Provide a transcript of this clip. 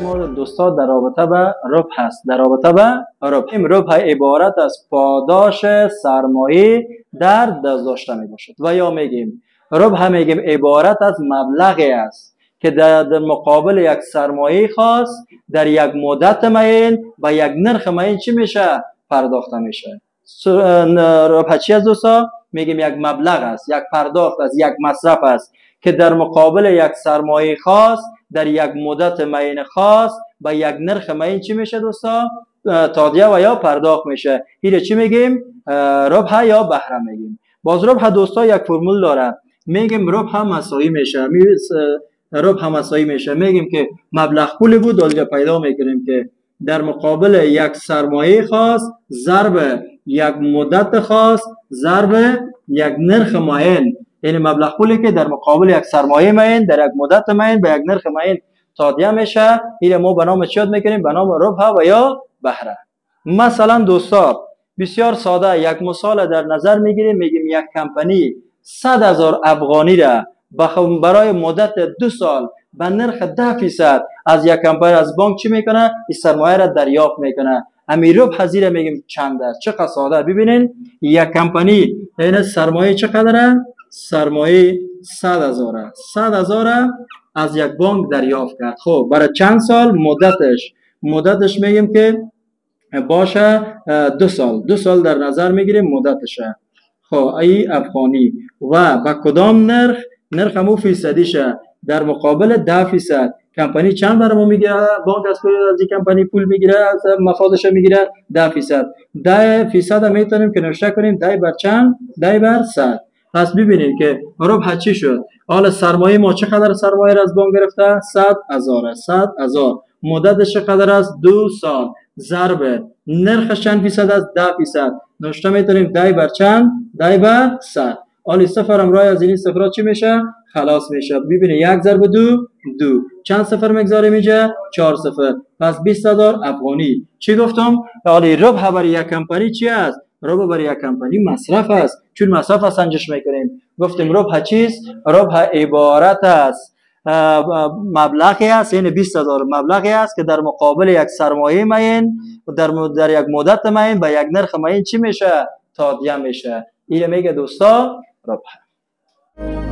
ما دوستا در رابطه به ربح هست. در رابطه به ربح عبارت از پاداش سرمایه در دست داشته می باشد. و یا میگیم ربح میگیم عبارت از مبلغی است که در مقابل یک سرمایه خاص در یک مدت معین و یک نرخ معین چی میشه؟ پرداخته میشه. ربح چی است دوستا؟ میگیم یک مبلغ است، یک پرداخت است، یک مصرف است که در مقابل یک سرمایه خاص در یک مدت معین خاص و یک نرخ معین چی میشه دوستا؟ تادیه و یا پرداخت میشه. اینو چی میگیم؟ ربح یا بهره میگیم. باز ربح دوستا یک فرمول داره، میگیم ربح مساوی میشه. ربح مساوی میشه میگیم که مبلغ پولی بود اونجا پیدا میکنیم که در مقابل یک سرمایه خاص ضرب یک مدت خاص ضرب یک نرخ معین، یعنی مبلغ پولی که در مقابل یک سرمایه معین در یک مدت معین به یک نرخ معین تادیه میشه، این ما به نام چی یاد میکنیم؟ به نام ربح و یا بهره. مثلا دوستا بسیار ساده یک مثال در نظر میگیریم، میگیم یک کمپانی 100,000 افغانی را برای مدت 2 سال به نرخ 10% از یک کمپانی از بانک چی میکنه؟ این سرمایه را دریافت میکنه. امی ربح زیر میگیم چند است. چقدر ساده. ببینین یک کمپانی این سرمایه چقدره؟ سرمایه 100,000 است. 100,000 از یک بانک دریافت کرد. خب برای چند سال؟ مدتش میگیم که باشه 2 سال. 2 سال در نظر میگیریم مدتشه. خب ای افغانی و با کدام نرخ همو فیصدیشه در مقابل 10%. کمپانی چند برامو میگیره؟ بانک از این کمپانی پول میگیره، از مفادش میگیره 10%. 10% میتونیم که نوشته کنیم 10 بر چند؟ 10 بر 100. پس ببینید که ربح چی شد. حالا سرمایه ما چقدر سرمایه را از بانک گرفته؟ 100,000. 100,000 مدتش چقدر است؟ 2 سال ضرب نرخش چند فیصد است؟ 10%. نوشته میتونیم 10 بر چند؟ 10 بر 100. حالا صفر هم رای از این صفرها چی میشه؟ خلاص میشه. ببینید 1 ضرب 2 چند صفر میگذاریم اینجا؟ 4 صفر. پس 20,000 افغانی. چی گفتم؟ حالا ربح برای یک کمپانی چی است؟ ربح برای یک کمپانی مصرف است. چون مصرف سنجش میکنیم گفتیم ربح چیست؟ ربح عبارت است مبلغی است، یعنی 20,000 مبلغی است که در مقابل یک سرمایه معین در یک مدت معین به یک نرخ معین چی میشه؟ تادیه میشه. این میگه دوستا ربح.